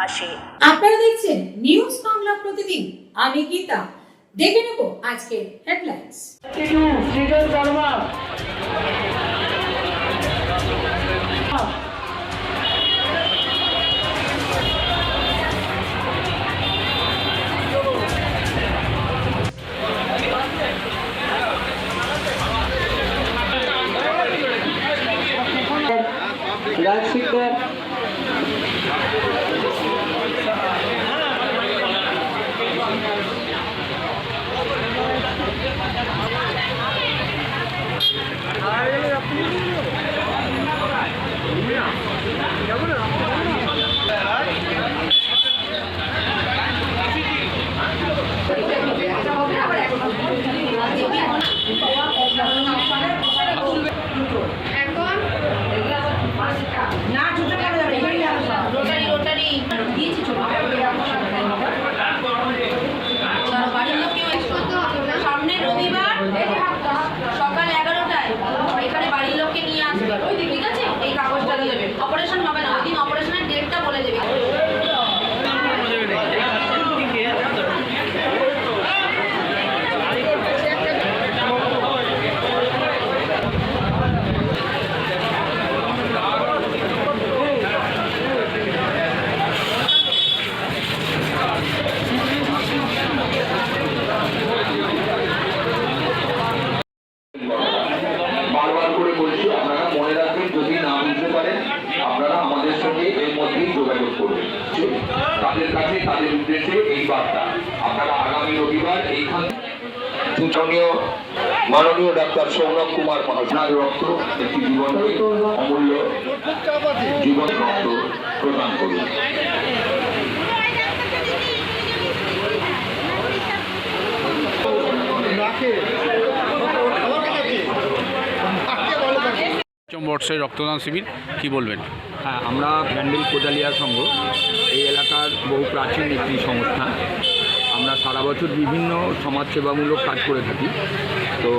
পাশে। আপনারা দেখছেন নিউজ বাংলা প্রতিদিন, আমি গীতা। দেখে নেব আজকে হেডলাইন্স। সামনে রবিবার সকাল 11টায় এখানে বাড়ির লোককে নিয়ে আসবে, ঠিক আছে? এই কাগজটা দিয়ে দেবে, অপারেশন হবে না, ওই দিন অপারেশনের ডেটটা বলে দেবে। বারবার করে বলছি, আপনারা মনে রাখবেন, যদি না বুঝতে পারেন আপনারা আমাদের সঙ্গে এর মধ্যেই যোগাযোগ করবেন। তাদের কাছে তাদের উদ্দেশ্যে এই বার্তা, আপনারা আগামী রবিবার এইখান পূজনীয় মাননীয় ডাক্তার সৌরভ কুমার মহাশয় রক্ত একটি জীবনকে অমূল্য জীবন রক্ত প্রদান করুন। বর্ষের রক্তদান শিবির কি বলবেন? হ্যাঁ, আমরা ব্যান্ডেল কোদালিয়া সংঘ এই এলাকার বহু প্রাচীন একটি সংস্থা। আমরা সারা বছর বিভিন্ন সমাজসেবামূলক কাজ করে থাকি। তো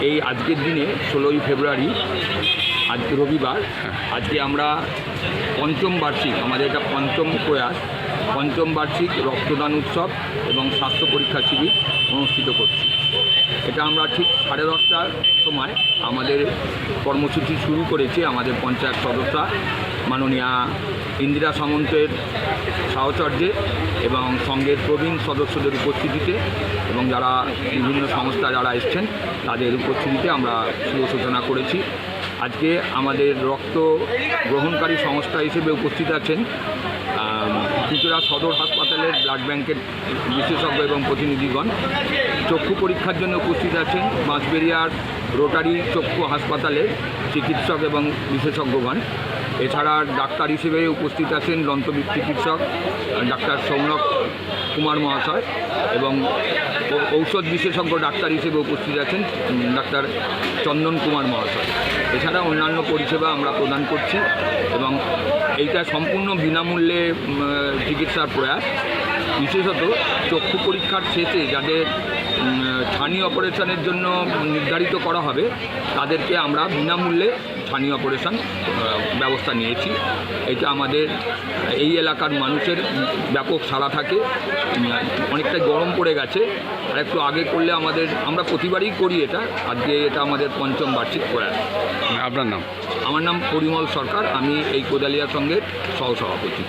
এই আজকের দিনে 16ই ফেব্রুয়ারি, আজকে রবিবার, আজকে আমরা পঞ্চম বার্ষিক, আমাদের এটা পঞ্চম প্রয়াস, পঞ্চম বার্ষিক রক্তদান উৎসব এবং স্বাস্থ্য পরীক্ষা শিবির অনুষ্ঠিত করছি। এটা আমরা ঠিক 10:30টার সময় আমাদের কর্মসূচি শুরু করেছি। আমাদের পঞ্চায়েত সদস্যা মাননীয়া ইন্দিরা সামন্তের সাহচর্যে এবং সঙ্গের প্রবীণ সদস্যদের উপস্থিতিতে এবং যারা বিভিন্ন সংস্থা যারা এসছেন তাদের উপস্থিতিতে আমরা শুভ সূচনা করেছি। আজকে আমাদের রক্ত গ্রহণকারী সংস্থা হিসেবে উপস্থিত আছেন চুঁচুড়া সদর হাসপাতালের ব্লাড ব্যাংকের বিশেষজ্ঞ এবং প্রতিনিধিগণ। চক্ষু পরীক্ষার জন্য উপস্থিত আছেন বাঁশবেড়িয়ার রোটারি চক্ষু হাসপাতালের চিকিৎসক এবং বিশেষজ্ঞগণ। এছাড়া ডাক্তার হিসেবে উপস্থিত আছেন দন্তবিদ চিকিৎসক ডাক্তার সৌরভ কুমার মহাশয় এবং ঔষধ বিশেষজ্ঞ ডাক্তার হিসেবে উপস্থিত আছেন ডাক্তার চন্দন কুমার মহাশয়। এছাড়া অন্যান্য পরিষেবা আমরা প্রদান করছি এবং এইটা সম্পূর্ণ বিনামূল্যে চিকিৎসার প্রয়াস। বিশেষত চক্ষু পরীক্ষার শেষে যাদের ছানি অপারেশনের জন্য নির্ধারিত করা হবে তাদেরকে আমরা বিনামূল্যে ছানি অপারেশন ব্যবস্থা নিয়েছি। এটা আমাদের এই এলাকার মানুষের ব্যাপক সাড়া থাকে। অনেকটাই গরম পড়ে গেছে, আর একটু আগে করলে আমরা প্রতিবারই করি এটা। আজকে এটা আমাদের পঞ্চম বার্ষিক প্রয়াস। আপনার নাম? আমার নাম পরিমল সরকার, আমি এই কোদালিয়া সংঘের সহসভাপতি।